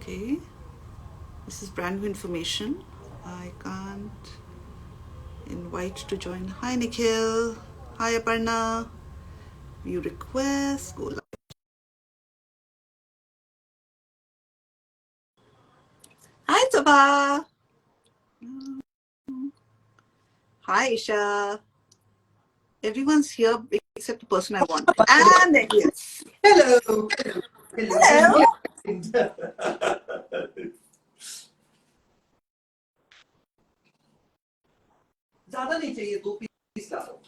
Okay, this is brand new information. I can't invite to join. Hi Nikhil. Hi Aparna. View request. Go live. Hi Sabha. Hi Isha. Everyone's here except the person I want. And there he is. Hello. Hello. ज़्यादा नहीं चाहिए 2 piece ला लो.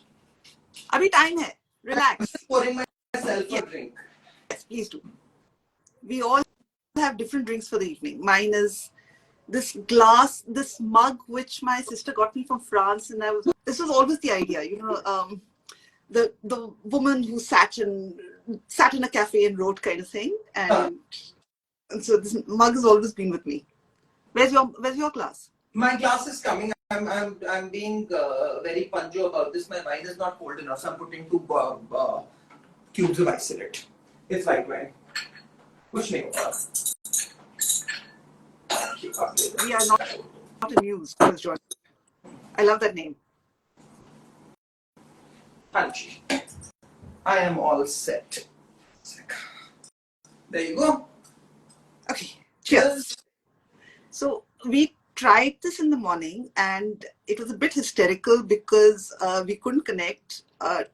अभी time है. Relax. Pouring myself a drink. Yes, please do. We all have different drinks for the evening. Mine is this glass, this mug, which my sister got me from France, and this was always the idea, the woman who sat in a cafe and wrote kind of thing, and so this mug has always been with me. Where's your glass? My glass is coming. I'm being very punjo about this. My wine is not cold enough, so I'm putting 2 cubes of ice in it. It's white wine. कुछ नहीं होगा. We are not amused. I love that name. Punchy. I am all set. There you go. Okay. Cheers. So we tried this in the morning, and it was a bit hysterical because we couldn't connect.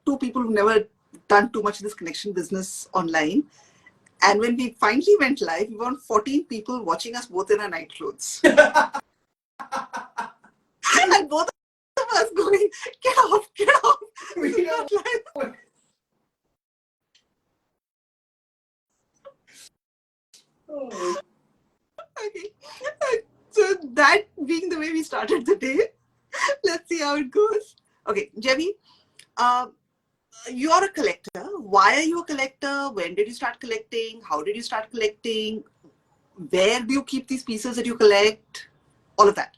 2 people who've never done too much of this connection business online. And when we finally went live, we found 14 people watching us both in our night clothes. And both of us going, get off. We are live. Oh. Okay. So that being the way we started the day, let's see how it goes. Okay, Jaiveer, you're a collector. Why are you a collector? When did you start collecting? How did you start collecting? Where do you keep these pieces that you collect? All of that.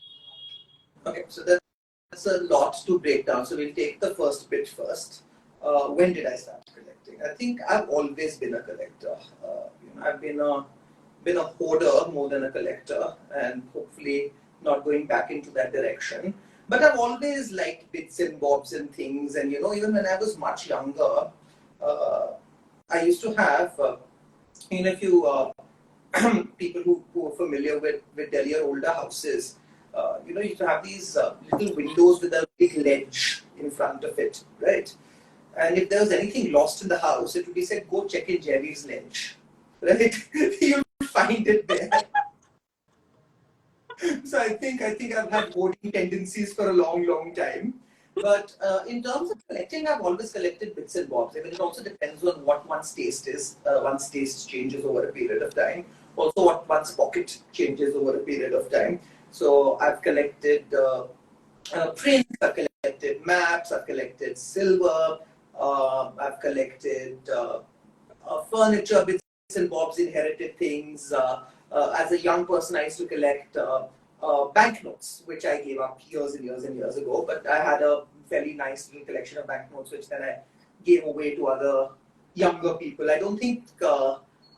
Okay, so that's a lot to break down. So we'll take the first bit first. When did I start collecting? I think I've always been a collector. I've been a hoarder more than a collector, and hopefully not going back into that direction. But I've always liked bits and bobs and things, and even when I was much younger, I used to have, if you people who are familiar with Delhi or older houses, you used to have these little windows with a big ledge in front of it, right? And if there was anything lost in the house, it would be said, go check in Jerry's ledge, right? You'll find it there. So I think I've had hoarding tendencies for a long time. But in terms of collecting, I've always collected bits and bobs. I mean, it also depends on what one's taste is. One's taste changes over a period of time. Also, what one's pocket changes over a period of time. So I've collected prints, I've collected maps, I've collected silver, I've collected furniture, bits and bobs, inherited things. As a young person, I used to collect banknotes, which I gave up years and years ago. But I had a fairly nice little collection of banknotes, which then I gave away to other younger people. I don't think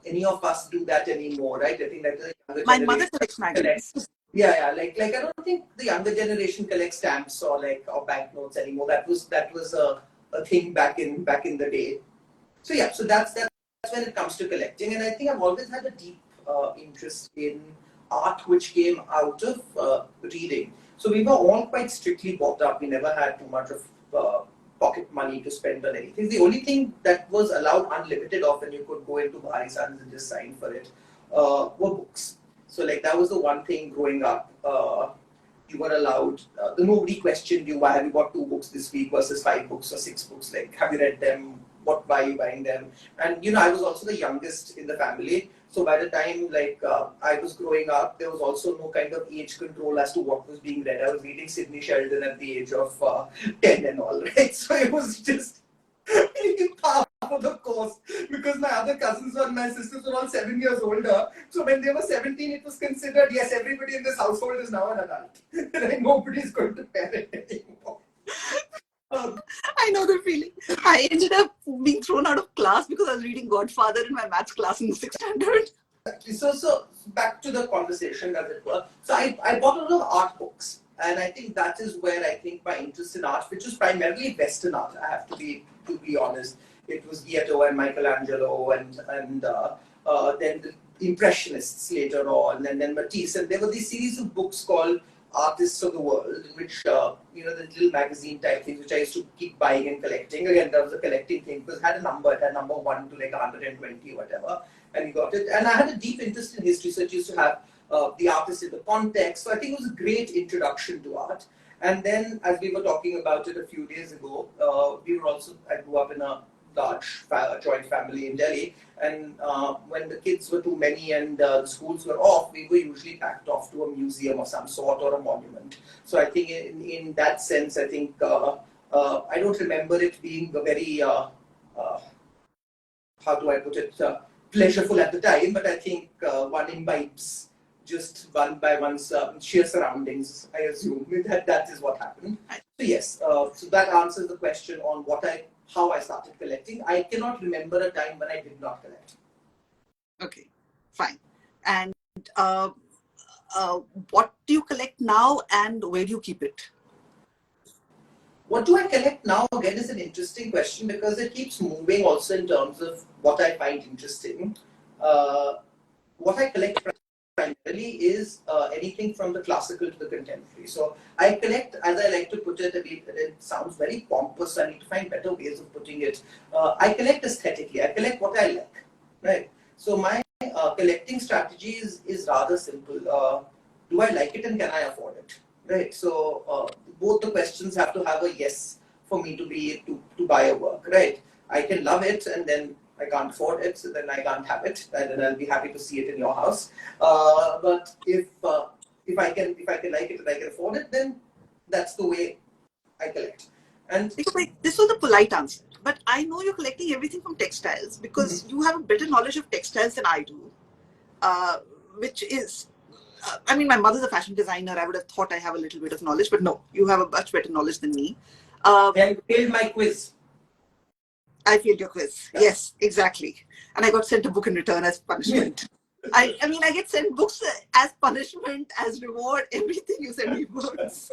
any of us do that anymore, right? I think that the younger My mother collects magazines. Yeah. Like I don't think the younger generation collects stamps or banknotes anymore. That was a thing back in the day. So yeah, so that's when it comes to collecting, and I think I've always had a deep interest in art, which came out of reading. So we were all quite strictly brought up. We never had too much of pocket money to spend on anything. The only thing that was allowed unlimited of, and you could go into Bahari Sons and just sign for it, were books. So that was the one thing growing up. You were allowed, nobody questioned you, why have you bought 2 books this week versus 5 books or 6 books? Have you read them? Why are you buying them? And I was also the youngest in the family. So by the time I was growing up, there was also no kind of age control as to what was being read. I was reading Sidney Sheldon at the age of 10 and all, right? So it was just par for the course, because my other cousins and my sisters were all 7 years older. So when they were 17, it was considered, yes, everybody in this household is now an adult. Nobody's going to parent anymore. I know the feeling. I ended up being thrown out of class because I was reading Godfather in my maths class in the 6th standard. So back to the conversation, as it were. So I bought a lot of art books, and I think that is where I think my interest in art, which was primarily Western art, I have to be honest. It was Giotto and Michelangelo, and then the Impressionists later on, and then Matisse, and there were these series of books called Artists of the World, in which the little magazine type things, which I used to keep buying and collecting. Again, that was a collecting thing because it had a number, it had number 1 to like 120 or whatever, and you got it. And I had a deep interest in history, so it used to have the artist in the context. So I think it was a great introduction to art. And then, as we were talking about it a few days ago, I grew up in a large joint family in Delhi, and when the kids were too many and the schools were off, we were usually packed off to a museum of some sort or a monument. So I think in that sense, I think I don't remember it being a very, how do I put it, pleasureful at the time, but I think one imbibes just one by one's sheer surroundings, I assume. That is what happened. So yes, so that answers the question on how I started collecting. I cannot remember a time when I did not collect. Okay, fine. And what do you collect now, and where do you keep it? What do I collect now, again, is an interesting question because it keeps moving also in terms of what I find interesting. What I collect primarily is anything from the classical to the contemporary. So I collect, as I like to put it, it sounds very pompous, so I need to find better ways of putting it. I collect aesthetically. I collect what I like, right? So my collecting strategy is rather simple. Do I like it and can I afford it? Right. So both the questions have to have a yes for me to buy a work. Right. I can love it and then I can't afford it, so then I can't have it, and then I'll be happy to see it in your house. But if I can like it and I can afford it, then that's the way I collect. And this was a polite answer, but I know you're collecting everything from textiles because you have a better knowledge of textiles than I do, which is. I mean, my mother's a fashion designer. I would have thought I have a little bit of knowledge, but no, you have a much better knowledge than me. Then failed my quiz. I failed your quiz. Yeah. Yes, exactly. And I got sent a book in return as punishment. I mean, I get sent books as punishment, as reward, everything you send me books.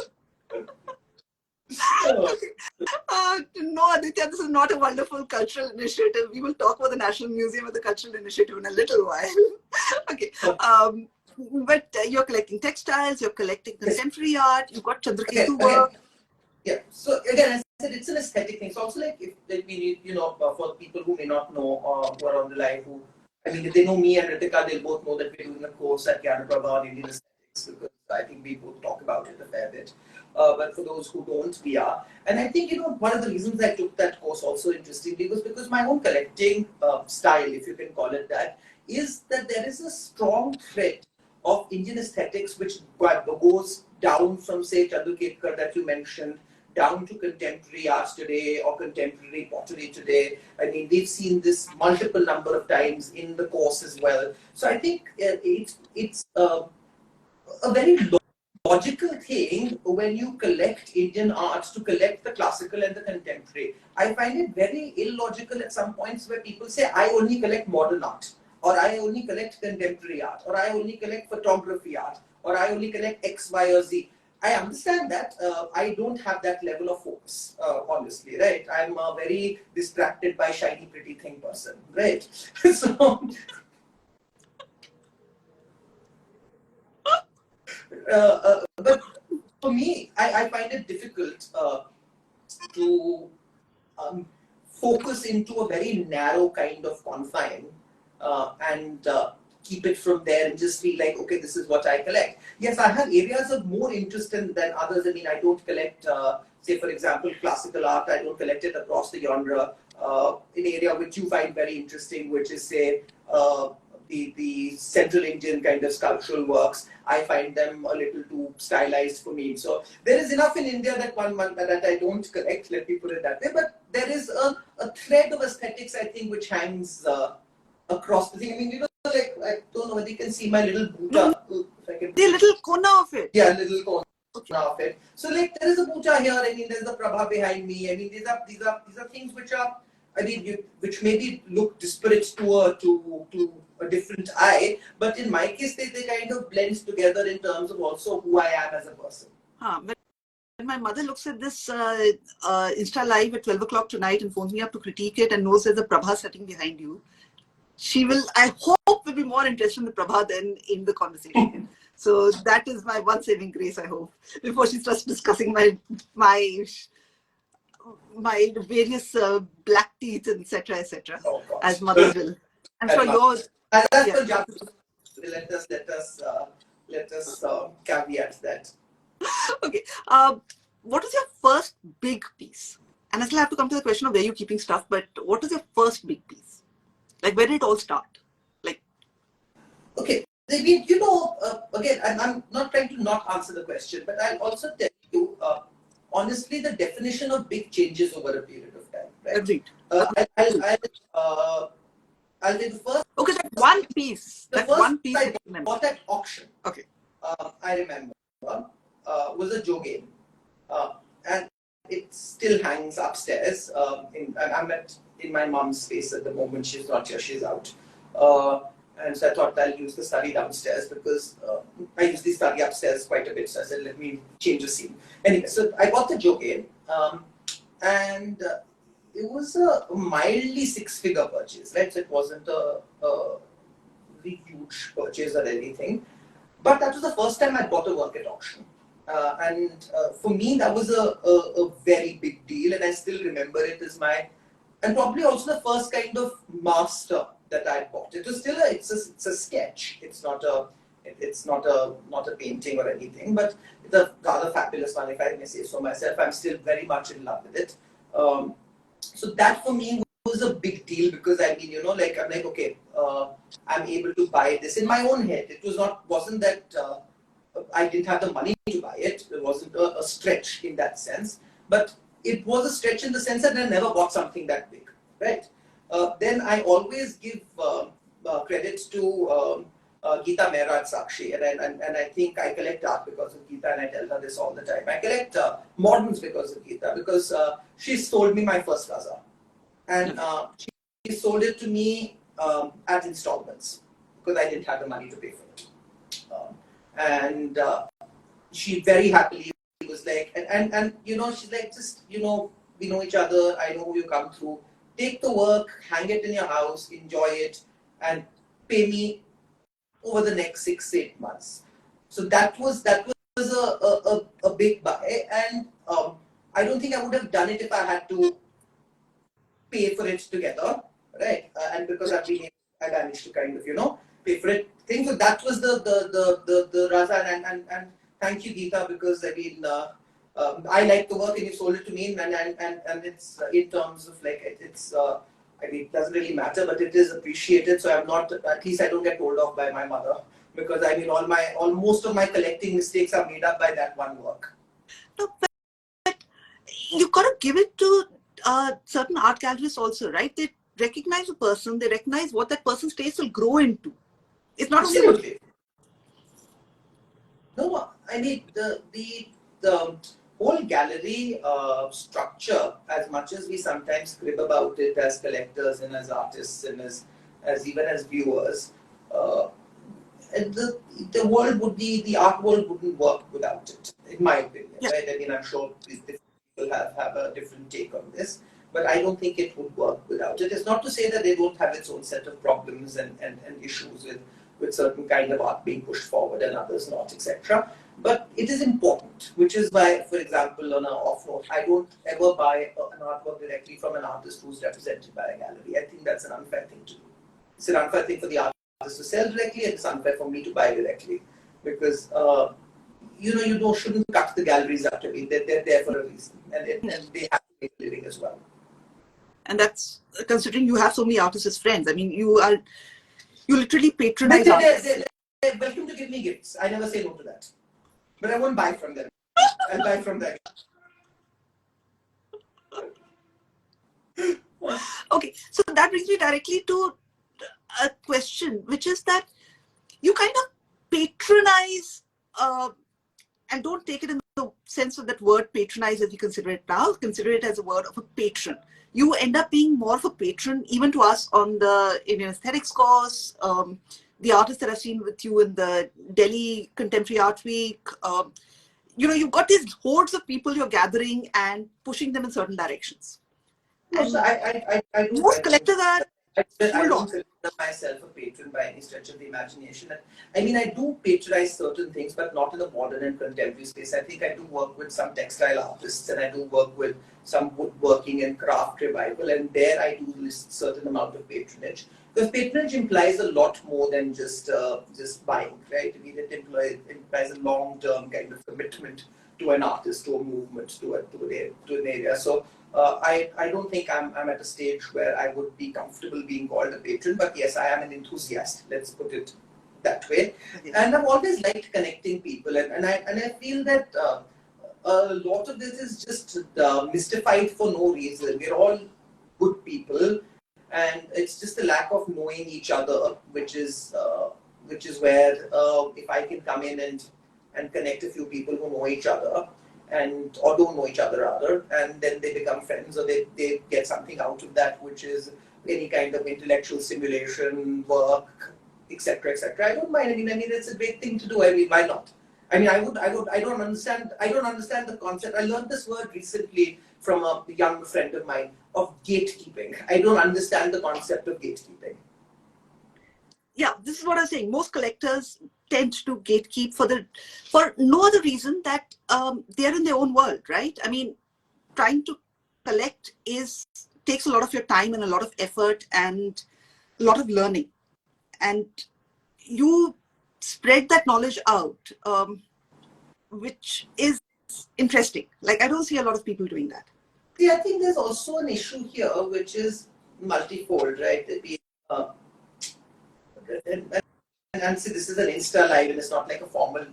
No, Aditya, this is not a wonderful cultural initiative. We will talk about the National Museum of the Cultural Initiative in a little while. Okay. But you're collecting textiles, you're collecting contemporary art, you've got Chandraketu work. Yeah. So again, I said it's an aesthetic thing. It's also like if we need, for people who may not know who are on the line, if they know me and Ritika, they'll both know that we're doing a course at Gyanapradha on Indian aesthetics because I think we both talk about it a fair bit. But for those who don't, we are. And I think, one of the reasons I took that course also interestingly was because my own collecting style, if you can call it that, is that there is a strong thread of Indian aesthetics which goes down from, say, Chandraketkar that you mentioned, down to contemporary art today or contemporary pottery today. I mean, we've seen this multiple number of times in the course as well. So I think it's a very logical thing when you collect Indian art to collect the classical and the contemporary. I find it very illogical at some points where people say, I only collect modern art, or I only collect contemporary art, or I only collect photography art, or I only collect X, Y, or Z. I understand that. I don't have that level of focus, honestly, right? I'm a very distracted by shiny, pretty thing person, right? So, but for me, I find it difficult to focus into a very narrow kind of confine and keep it from there and just feel like, okay, this is what I collect. Yes, I have areas of more interest than others. I mean, I don't collect, say, for example, classical art. I don't collect it across the genre. An area which you find very interesting, which is, say, the Central Indian kind of sculptural works, I find them a little too stylized for me. So there is enough in India that that I don't collect, let me put it that way. But there is a thread of aesthetics, I think, which hangs across the thing. I mean, like, I don't know whether you can see my little Buddha. The little corner of it. Yeah, little corner of it. So like there is a Buddha here. I mean, there's the Prabha behind me. I mean, these are things which are which maybe look disparate to a different eye, but in my case, they kind of blend together in terms of also who I am as a person. When my mother looks at this Insta Live at 12 o'clock tonight and phones me up to critique it and knows there's a Prabha sitting behind you, she will, I hope, will be more interested in the Prabha than in the conversation. So that is my one saving grace, I hope, before she starts discussing my various black teeth, etc., as mothers will. I'm sure yours. That's for Japan. Let us caveat that. Okay. What was your first big piece? And I still have to come to the question of where you're keeping stuff, but what was your first big piece? Like, where did it all start? Like, okay, you know, again, I'm not trying to not answer the question, but I'll also tell you, honestly, the definition of big changes over a period of time, right? Agreed. I'll take the first. Okay, that one piece. The that first one piece I bought at auction. Okay. I remember was a Jogain, and it still hangs upstairs. I'm in my mom's space at the moment. She's not here; she's out. And so I thought I'll use the study downstairs because I usually study upstairs quite a bit. So I said, let me change the scene. Anyway, so I bought the Jogain, and it was a mildly six-figure purchase, right? So it wasn't a really huge purchase or anything. But that was the first time I bought a work at auction. And for me, that was a very big deal. And I still remember it as and probably also the first kind of master that I bought. It was still it's a sketch. It's not a painting or anything, but it's a rather fabulous one, if I may say so myself. I'm still very much in love with it. So that for me was a big deal because I mean, I'm like, okay, I'm able to buy this in my own head. It wasn't that I didn't have the money to buy it. It wasn't a stretch in that sense, but it was a stretch in the sense that I never bought something that big, right? Then I always give credit to Geeta Mehra at Sakshi, and I think I collect art because of Geeta, and I tell her this all the time. I collect moderns because of Geeta, because she sold me my first Raza, and she sold it to me at installments because I didn't have the money to pay for it, and she very happily was like, and she's like, just we know each other. I know you come through. Take the work, hang it in your house, enjoy it, and pay me over the next 6-8 months. So that was a big buy, and I don't think I would have done it if I had to pay for it together, right? And because I managed to kind of pay for it. So that was the Raza, and thank you, Geeta, because I mean I like the work and you sold it to me, and it's in terms of like it's. I mean, it doesn't really matter, but it is appreciated. So I'm not, at least I don't get told off by my mother, because I mean, most of my collecting mistakes are made up by that one work. No, but you got to give it to certain art galleries also, right? They recognize a person, they recognize what that person's taste will grow into. It's not absolutely. No, I mean the whole gallery structure, as much as we sometimes crib about it as collectors and as artists and as even as viewers, the world would be, the art world wouldn't work without it, in my opinion. Yeah. Right? I mean, I'm sure people have a different take on this, but I don't think it would work without it. It's not to say that they don't have its own set of problems and issues with certain kind of art being pushed forward and others not, etc. But it is important, which is why, for example, on an off note, I don't ever buy an artwork directly from an artist who's represented by a gallery. I think that's an unfair thing to do. It's an unfair thing for the artist to sell directly, and it's unfair for me to buy directly, because you shouldn't cut the galleries up to me. They're there for a reason, and they have to make a living as well. And that's considering you have so many artists as friends. I mean, you literally patronize artists. They're welcome to give me gifts. I never say no to that. But I won't buy from them. I'll buy from them. Okay, so that brings me directly to a question, which is that you kind of patronize and don't take it in the sense of that word patronize as we consider it now, consider it as a word of a patron. You end up being more of a patron, even to us on the Indian aesthetics course, the artists that I've seen with you in the Delhi Contemporary Art Week. You've got these hordes of people you're gathering and pushing them in certain directions. No, so I do. Most collectors are I hold don't on. consider myself a patron by any stretch of the imagination. I mean, I do patronize certain things, but not in the modern and contemporary space. I think I do work with some textile artists, and I do work with some woodworking and craft revival, and there I do list certain amount of patronage. Because patronage implies a lot more than just buying, right? I mean, it implies a long-term kind of commitment to an artist, to a movement, to an area. So I don't think I'm at a stage where I would be comfortable being called a patron, but yes, I am an enthusiast. Let's put it that way. And I've always liked connecting people, and I feel that a lot of this is just mystified for no reason. We're all good people, and it's just a lack of knowing each other, which is where if I can come in and connect a few people who know each other or don't know each other rather, and then they become friends or they get something out of that, which is any kind of intellectual stimulation, work, etc., etc. I don't mind. I mean, it's a great thing to do. I mean, why not? I mean, I don't understand the concept. I learned this word recently from a young friend of mine of gatekeeping. I don't understand the concept of gatekeeping. Yeah, this is what I'm saying. Most collectors tend to gatekeep for no other reason that they're in their own world, right? I mean, trying to collect takes a lot of your time and a lot of effort and a lot of learning, and you spread that knowledge out, which is interesting. Like, I don't see a lot of people doing that. See, I think there's also an issue here which is multifold, right? And see, this is an Insta live and it's not like a formal.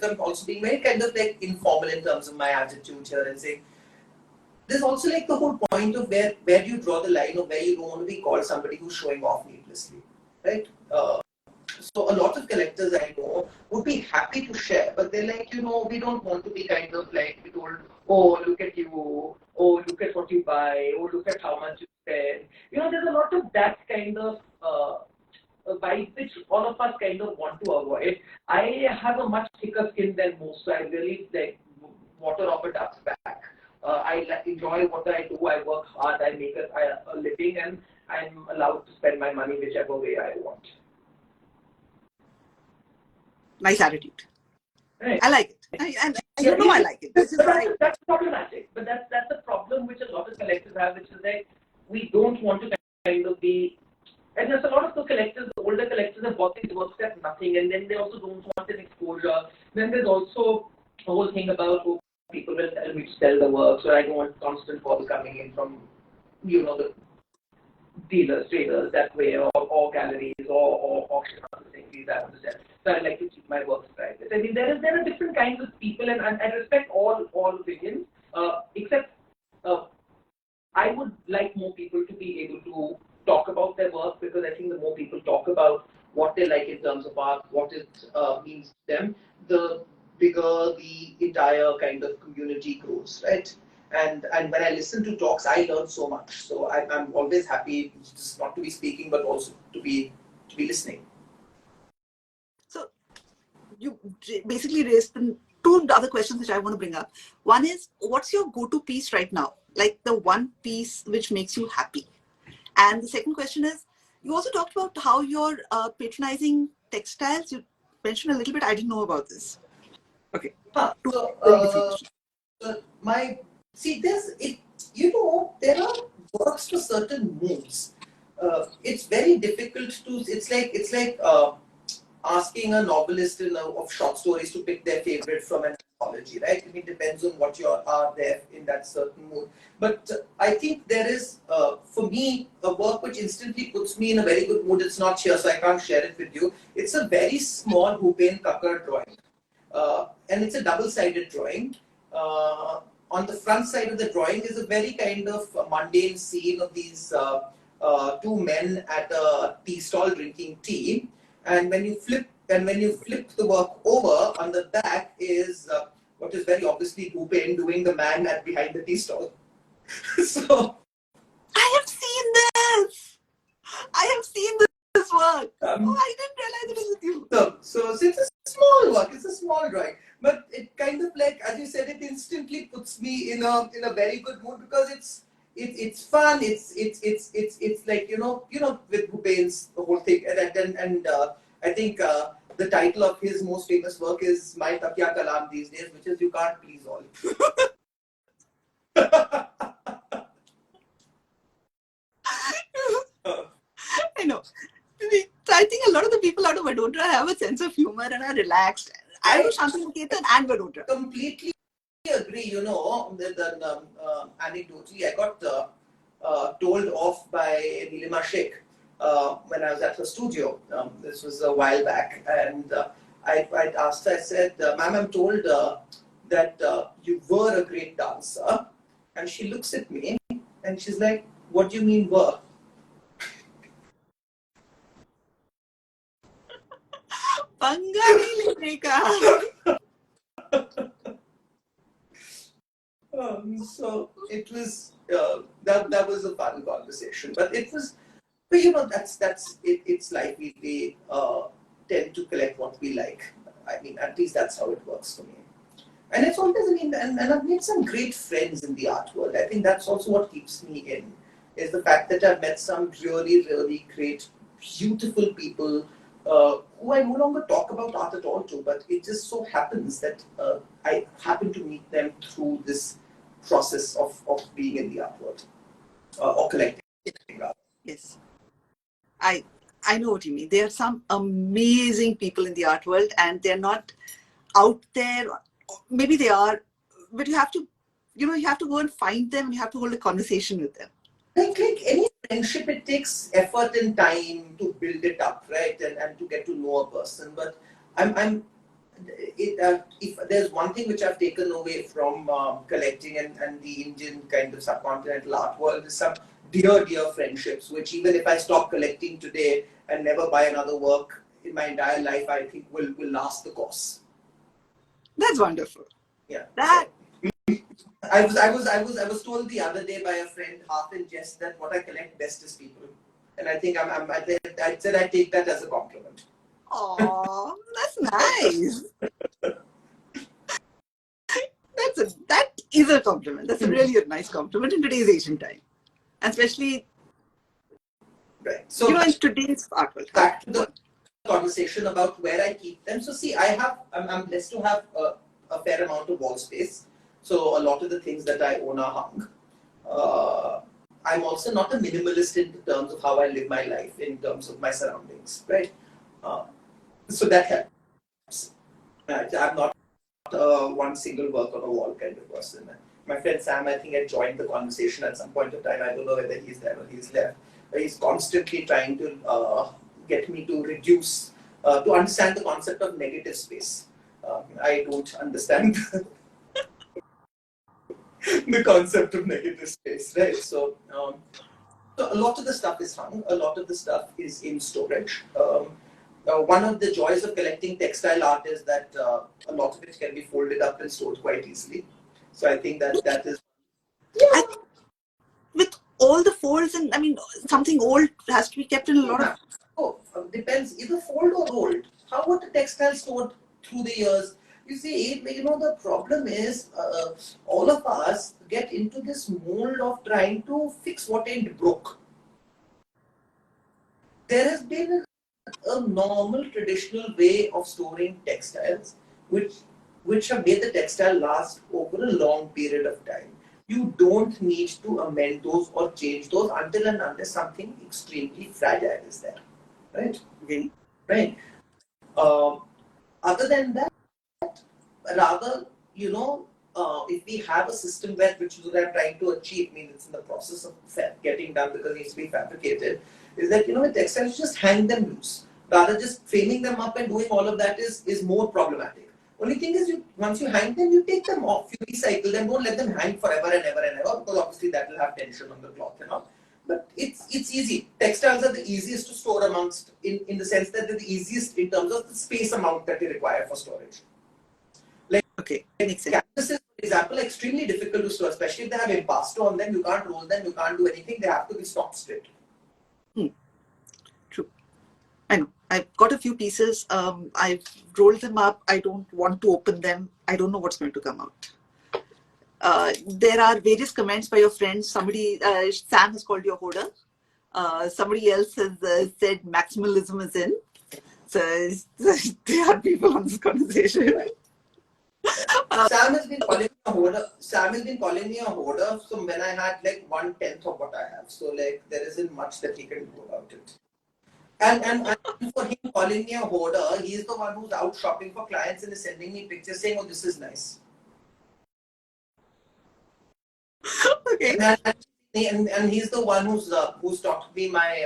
I'm also being very kind of like informal in terms of my attitude here and saying there's also like the whole point of where do you draw the line of where you don't want to be called somebody who's showing off needlessly, right? So a lot of collectors I know would be happy to share, but they're like, we don't want to be kind of like be told, oh, look at you, oh, look at what you buy, oh, look at how much you spend. There's a lot of that kind of vibe which all of us kind of want to avoid. I have a much thicker skin than most, so I really like water off a duck's back. I enjoy what I do. I work hard. I make a living, and I'm allowed to spend my money whichever way I want. Nice attitude. Right. I like it. And I like it. This is that's problematic. But that's the problem which a lot of collectors have, which is like we don't want to kind of be. And there's a lot of the collectors, the older collectors have bought these works at nothing, and then they also don't want an exposure. Then there's also a whole thing about people will tell me to sell the work, so I don't want constant calls coming in from the dealers, traders that way, or galleries, or auction houses saying these have to sell. So I like to keep my works private. I mean, there are different kinds of people, and I respect all opinions, except I would like more people to be able to talk about their work, because I think the more people talk about what they like in terms of art, what it means to them, the bigger the entire kind of community grows, right? And when I listen to talks, I learn so much. So I'm always happy just not to be speaking, but also to be listening. So you basically raised two other questions which I want to bring up. One is, what's your go-to piece right now? Like the one piece which makes you happy. And the second question is, you also talked about how you're patronizing textiles. You mentioned a little bit. I didn't know about this. Okay. There are works for certain moods. It's very difficult to. It's like asking a novelist of short stories to pick their favorite from an anthology, right? I mean, it depends on what you are there in that certain mood. But I think there is, for me, a work which instantly puts me in a very good mood. It's not here, so I can't share it with you. It's a very small Bhupen Kakkar drawing. And it's a double-sided drawing. On the front side of the drawing is a very kind of mundane scene of these two men at a tea stall drinking tea. And when you flip the work over, on the back is what is very obviously Bhupen doing the man at behind the tea stall. So I have seen this. I have seen this work. I didn't realize it was with you. So it's a small work. It's a small drawing, but it kind of like, as you said, it instantly puts me in a very good mood because it's fun. It's like with Bhupen's the whole thing, and I think the title of his most famous work is My Takya Kalam these days, which is You Can't Please All. I know. I think a lot of the people out of Vadodara have a sense of humor and are relaxed. I know Shanti and Vadodara. Completely agree. Anecdotally, I got told off by Nilima Sheikh when I was at her studio. This was a while back, and I asked her. I said, "Ma'am, I'm told that you were a great dancer," and she looks at me and she's like, "What do you mean were?" पंगा नहीं लेने का. So it was that was a fun conversation, but that's it. It's like we tend to collect what we like. I mean, at least that's how it works for me. And it's always, and I've made some great friends in the art world. I think that's also what keeps me in, is the fact that I've met some really, really great, beautiful people who I no longer talk about art at all to, but it just so happens that I happen to meet them through this process of being in the art world or collecting. Yes. I know what you mean. There are some amazing people in the art world and they're not out there. Maybe they are, but you have to go and find them and you have to hold a conversation with them. Like any friendship, it takes effort and time to build it up, right? And to get to know a person. But if there's one thing which I've taken away from collecting and the Indian kind of subcontinental art world is some dear friendships, which even if I stop collecting today and never buy another work in my entire life, I think will last the course. That's wonderful. Yeah. That. I was told the other day by a friend, half in jest, that what I collect best is people, and I think I said I take that as a compliment. Oh, that's nice. That is a compliment. That's really a nice compliment in today's Asian time, especially right. So in today's art world. Back to the conversation about where I keep them. So see, I'm blessed to have a fair amount of wall space. So a lot of the things that I own are hung. I'm also not a minimalist in terms of how I live my life, in terms of my surroundings, right? So that helps. I'm not one single work on a wall kind of person. My friend Sam, I think, had joined the conversation at some point of time. I don't know whether he's there or he's left. He's constantly trying to get me to reduce, to understand the concept of negative space. I don't understand the concept of negative space, right? So a lot of the stuff is hung, a lot of the stuff is in storage. One of the joys of collecting textile art is that a lot of it can be folded up and stored quite easily. So I think that is... Yeah. With all the folds and, something old has to be kept in a lot of... Depends, either fold or rolled. How would the textile stored through the years? You see, the problem is all of us get into this mold of trying to fix what ain't broke. There has been a normal traditional way of storing textiles which have made the textile last over a long period of time. You don't need to amend those or change those until and unless something extremely fragile is there, right? Okay. Right. Other than that, rather, if we have a system which is what I'm trying to achieve, it's in the process of getting done because it needs to be fabricated, is that, with textiles, just hang them loose. Rather, just framing them up and doing all of that is more problematic. Only thing is, once you hang them, you take them off, you recycle them, don't let them hang forever and ever and ever, because obviously that will have tension on the cloth and all. But it's easy. Textiles are the easiest to store amongst, in the sense that they're the easiest in terms of the space amount that they require for storage. Okay, makes sense. Canvases, for example, are extremely difficult to sew, especially if they have impasto on them. You can't roll them, you can't do anything. They have to be stock straight. True. I know. I've got a few pieces. I've rolled them up. I don't want to open them. I don't know what's going to come out. There are various comments by your friends. Somebody, Sam has called you a hoarder. Somebody else has said maximalism is in. So there are people on this conversation. Sam has been calling me a hoarder. Sam has been calling me a hoarder. So when I had like 1/10 of what I have, so like there isn't much that he can do about it. And for him calling me a hoarder, he's the one who's out shopping for clients and is sending me pictures saying, "Oh, this is nice." Okay. And he's the one who's taught me my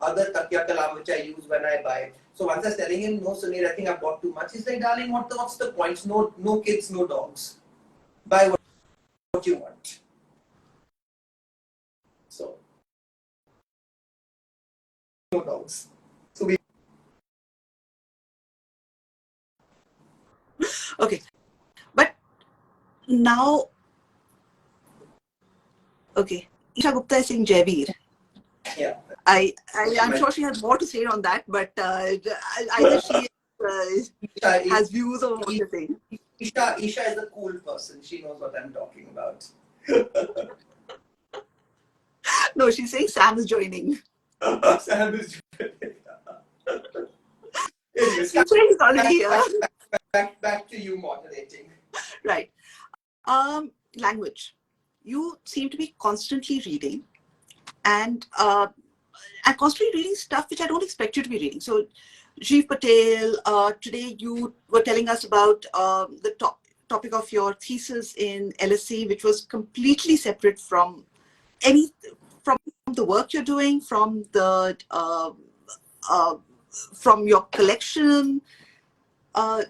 other takya kalam which I use when I buy. So once I was telling him, "No, Sunil, I think I've bought too much." He's like, "Darling, what's the point? No kids, no dogs. Buy what you want." So no dogs. So we. Okay. But now, okay. Isha Gupta is saying Jaiveer. Yeah. I'm sure she has more to say on that, but either she has views on what you're saying. Isha is a cool person. She knows what I'm talking about. No, she's saying Sam is joining. Sam is joining. Anyways, He's already here. back to you moderating. Right. Language. You seem to be constantly reading and constantly reading stuff which I don't expect you to be reading. So, Jeev Patel, today you were telling us about the topic of your thesis in LSE, which was completely separate from from the work you're doing, from the from your collection. How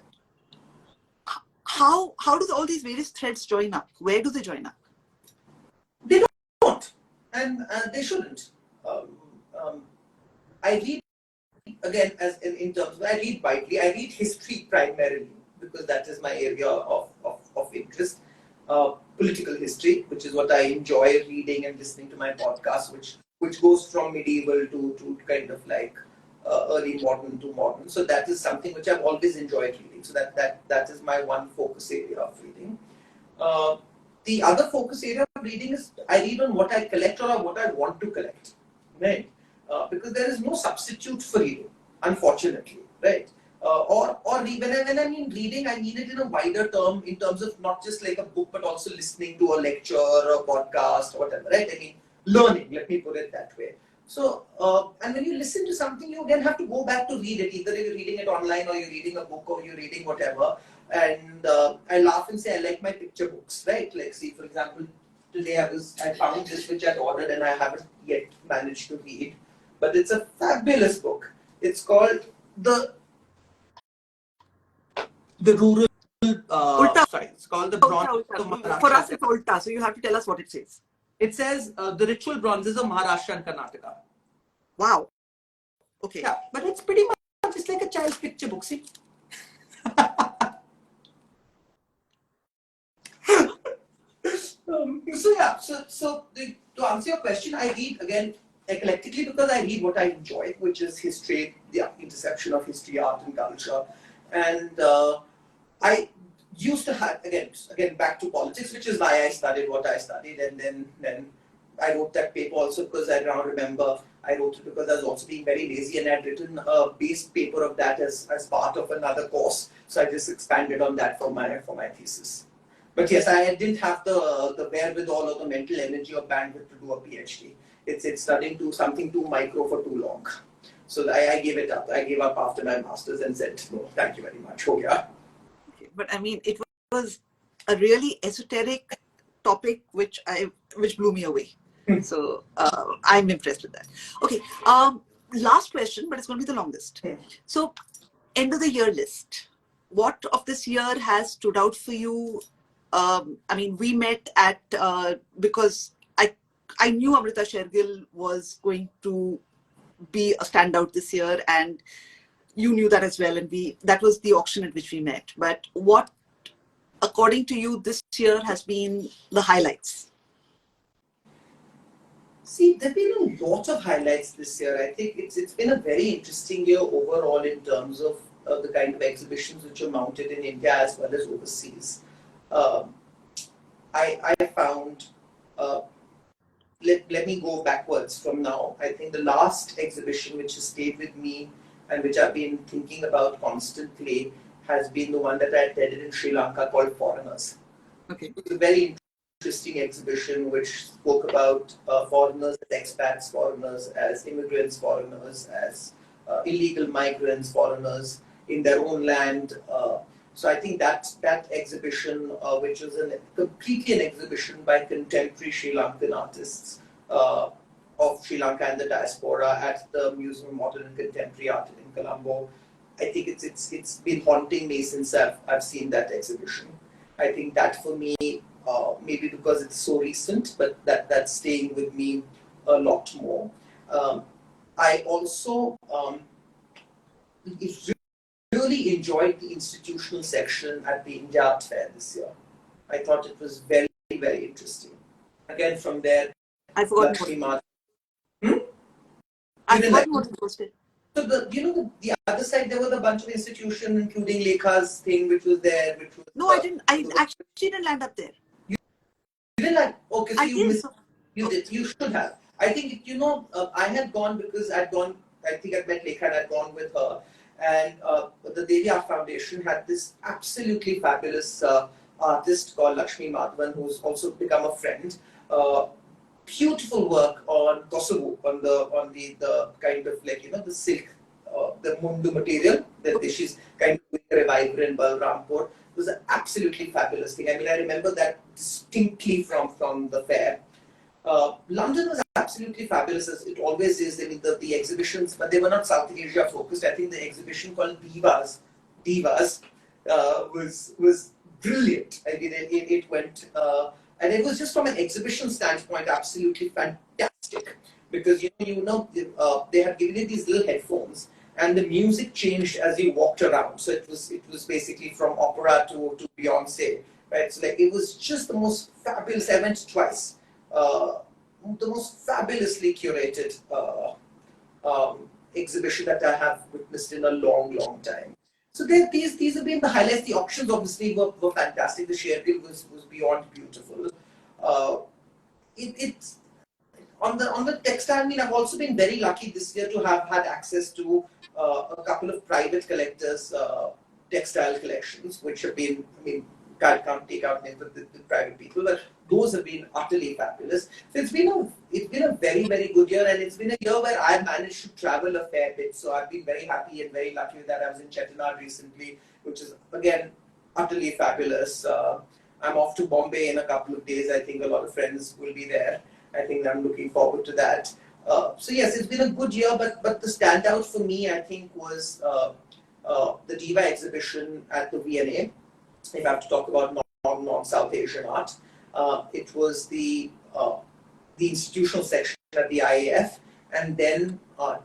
do all these various threads join up? Where do they join up? They don't, and they shouldn't. I read again in terms of, I read widely. I read history primarily because that is my area of interest. Political history, which is what I enjoy reading and listening to my podcast, which goes from medieval to kind of like early modern to modern. So that is something which I've always enjoyed reading. So that is my one focus area of reading. The other focus area of reading is I read on what I collect or what I want to collect, right? Because there is no substitute for reading, unfortunately, right? When I mean reading, I mean it in a wider term in terms of not just like a book, but also listening to a lecture or a podcast or whatever, right? I mean, learning, let me put it that way. So, and when you listen to something, you again have to go back to read it. Either you're reading it online or you're reading a book or you're reading whatever. And I laugh and say I like my picture books, right? Like, see, for example, today I found this which I'd ordered and I haven't yet managed to read. But it's a fabulous book. It's called the rural. Ulta. Sorry, it's called the Bronze of Maharashtra. For us, it's Ulta. So you have to tell us what it says. It says the ritual bronzes of Maharashtra and Karnataka. Wow. Okay. Yeah, but it's pretty much just like a child's picture book. See. To answer your question, I read again eclectically because I read what I enjoy, which is history, the intersection of history, art, and culture. And I used to have again back to politics, which is why I studied what I studied, and then I wrote that paper also because I now remember I wrote it because I was also being very lazy and I'd written a base paper of that as part of another course. So I just expanded on that for my thesis. But yes, I didn't have the wherewithal or the mental energy or bandwidth to do a PhD. It's studying to something too micro for too long. So I gave it up. I gave up after my master's and said, no, thank you very much. Oh yeah. Okay. But I mean, it was a really esoteric topic which blew me away. So I'm impressed with that. Okay. Last question, but it's going to be the longest. So, end of the year list. What of this year has stood out for you? I mean, we met at because I knew Amrita Shergill was going to be a standout this year, and you knew that as well. And that was the auction at which we met. But what according to you, this year has been the highlights? See, there have been a lot of highlights this year. I think it's been a very interesting year overall in terms of the kind of exhibitions which are mounted in India as well as overseas. Um, I found, uh, let me go backwards from now. I think the last exhibition which has stayed with me and which I've been thinking about constantly has been the one that I attended in Sri Lanka called Foreigners. Okay. It was a very interesting exhibition which spoke about foreigners as expats, foreigners as immigrants, foreigners as illegal migrants, foreigners in their own land. So I think that exhibition, which was completely an exhibition by contemporary Sri Lankan artists of Sri Lanka and the diaspora at the Museum of Modern and Contemporary Art in Colombo. I think it's been haunting me since I've seen that exhibition. I think that for me, maybe because it's so recent, but that's staying with me a lot more. I also really enjoyed the institutional section at the India Art Fair this year. I thought it was very, very interesting. Again, from there, I forgot Lakshmi Madhavan. I forgot what it was. So the other side, there was a bunch of institutions, including Lekha's thing, which was there. Which was No, I didn't. I actually didn't land up there. You didn't like? Okay, so I you did. missed. You did. You should have. I think I had gone because I'd gone. I think I'd met Lekha and I'd gone with her. And the Devi Art Foundation had this absolutely fabulous artist called Lakshmi Madhavan, who's also become a friend. Beautiful work on Kosovo, on the kind of the silk, the mundu material that she's kind of doing a revival in Balrampur. It was an absolutely fabulous thing. I mean, I remember that distinctly from the fair. London was absolutely fabulous, as it always is. I mean, the exhibitions, but they were not South Asia focused. I think the exhibition called Divas was brilliant. I mean, it went, and it was just from an exhibition standpoint absolutely fantastic, because they had given you these little headphones, and the music changed as you walked around. So it was basically from opera to Beyonce, right? So it was just the most fabulous. I went twice. The most fabulously curated exhibition that I have witnessed in a long, long time. So these have been the highlights. The auctions obviously were fantastic. The Shergill was beyond beautiful. It's on the textile. I mean, I've also been very lucky this year to have had access to a couple of private collectors' textile collections, which have been, I mean, can't take out names of the private people, but those have been utterly fabulous. So it's been a very, very good year, and it's been a year where I managed to travel a fair bit. So I've been very happy and very lucky that I was in Chettinad recently, which is again utterly fabulous. I'm off to Bombay in a couple of days. I think a lot of friends will be there. I think I'm looking forward to that. So yes, it's been a good year, but the standout for me, I think, was the Diva exhibition at the V&A. If I have to talk about non-South Asian art, it was the institutional section at the IAF, and then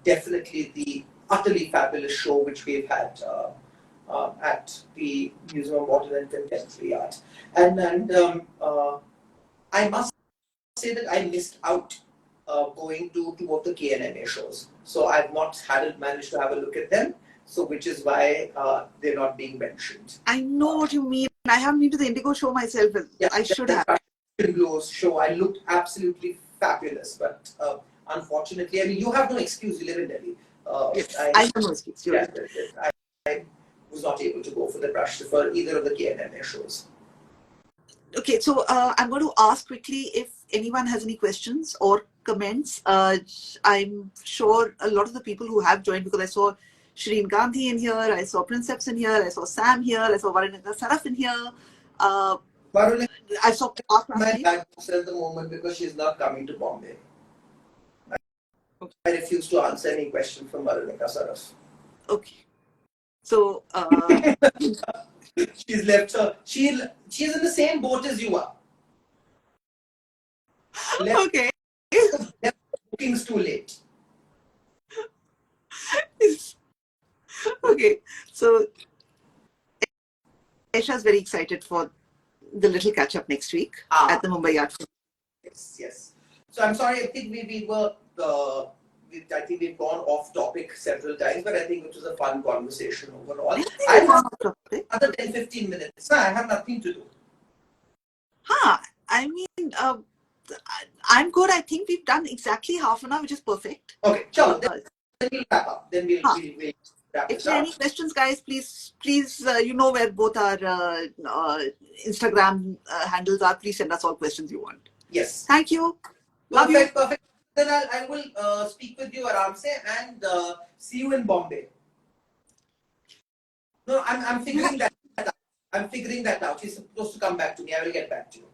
definitely the utterly fabulous show which we've had at the Museum of Modern and Contemporary Art. And I must say that I missed out going to two of the KNMA shows. So I've not managed to have a look at them. So which is why they're not being mentioned. I know what you mean. I haven't been to the Indigo show myself. Yeah, I should have. The Glows show, I looked absolutely fabulous, but unfortunately, I mean, you have no excuse. You live in Delhi. Yes, I have no excuse. Yeah, I was not able to go for either of the KNMA shows. Okay, so I'm going to ask quickly if anyone has any questions or comments. I'm sure a lot of the people who have joined, because I saw Shireen Gandhi in here, I saw Princeps in here, I saw Sam here, I saw Varunika Saraf in here. I saw my books at the moment because she's not coming to Bombay. Okay. I refuse to answer any question from Varunika Saraf. Okay. So she's left her. She's in the same boat as you are. Okay. Left bookings too late. Okay. So Aisha is very excited for the little catch up next week at the Mumbai Art Fair. Yes. So I'm sorry. I think I think we've gone off topic several times, but I think it was a fun conversation overall. I have another 10-15 minutes. I have nothing to do. I mean, I'm good. I think we've done exactly half an hour, which is perfect. Okay, sure. Then we'll wrap up. Then we'll wrap if there are any questions, guys, please, you know where both our Instagram handles are. Please send us all questions you want. Yes. Thank you. Love you. Perfect. Then I will speak with you aram se and see you in Bombay. No, I'm figuring that out. I'm figuring that out. She's supposed to come back to me. I will get back to you.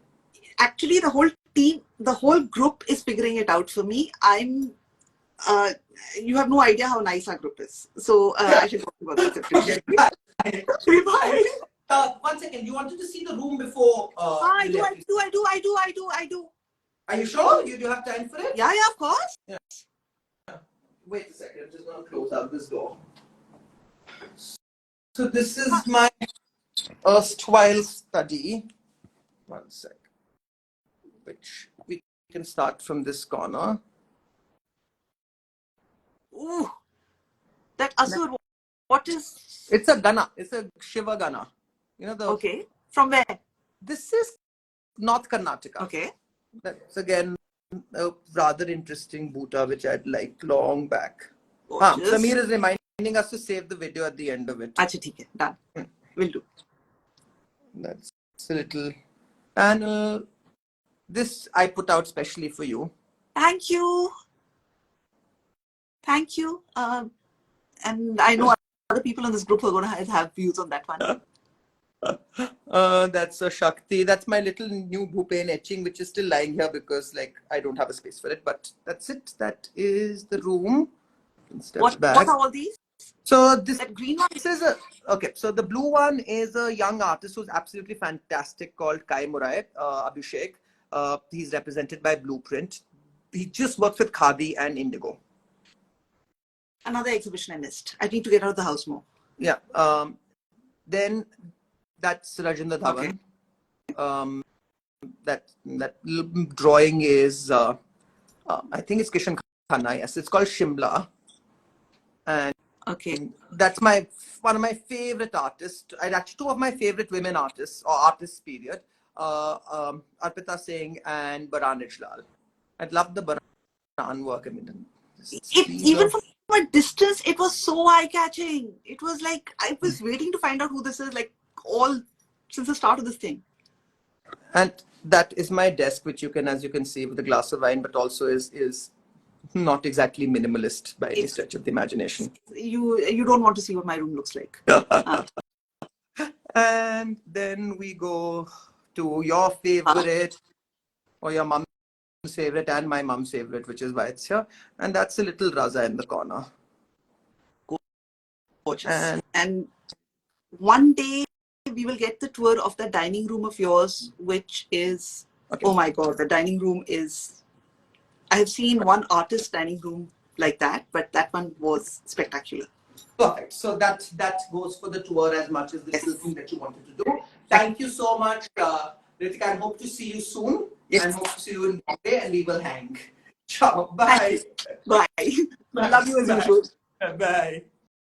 Actually, the whole team, the whole group is figuring it out for me. You have no idea how nice our group is. So I should talk about that. Okay, bye. Bye. 1 second. You wanted to see the room before? I do. Are you sure? You have time for it? Yeah, of course. Yeah. Wait a second. I'm just going to close out this door. So this is my erstwhile study. 1 sec. Which we can start from this corner. Ooh, that Asur, what is? It's a Gana. It's a Shiva Gana. You know the. Okay. From where? This is North Karnataka. Okay. That's again a rather interesting Bhuta which I'd like long back. Samir is reminding us to save the video at the end of it. Acha, theek hai. Done. Will do. That's a little panel. This I put out specially for you. Thank you. And I know other people in this group are going to have views on that one. That's a Shakti. That's my little new Bhupen etching, which is still lying here because I don't have a space for it. But that's it. That is the room. What are all these? So that green one is so the blue one is a young artist who's absolutely fantastic called Kai Murai, Abhishek. He's represented by Blueprint. He just works with Khadi and Indigo. Another exhibition I missed. I need to get out of the house more. Yeah. Then that's Rajendra Dhawan. Okay. That drawing is I think it's Kishan Khanna. Yes, it's called Shimla. And okay, that's one of my favorite artists. Actually, two of my favorite women artists or artists period. Arpita Singh and Baran Ijlal. I love the Baran work. I mean, even from a distance, it was so eye-catching. It was like I was waiting to find out who this is. All since the start of this thing. And that is my desk, which you can, as you can see, with a glass of wine, but also is not exactly minimalist by any stretch of the imagination. You don't want to see what my room looks like. And then we go to your favorite or your mom's favorite and my mom's favorite, which is why it's here. And that's a little Raza in the corner. Gorgeous. And one day we will get the tour of the dining room of yours, which is, oh my God, the dining room is, I have seen one artist dining room like that, but that one was spectacular. Perfect. So that goes for the tour as much as the little thing that you wanted to do. Thank you so much, Ritika. I hope to see you soon. Yes. And hope to see you in Bombay, and we will hang. Ciao. Bye. Bye. Love you as usual. Bye.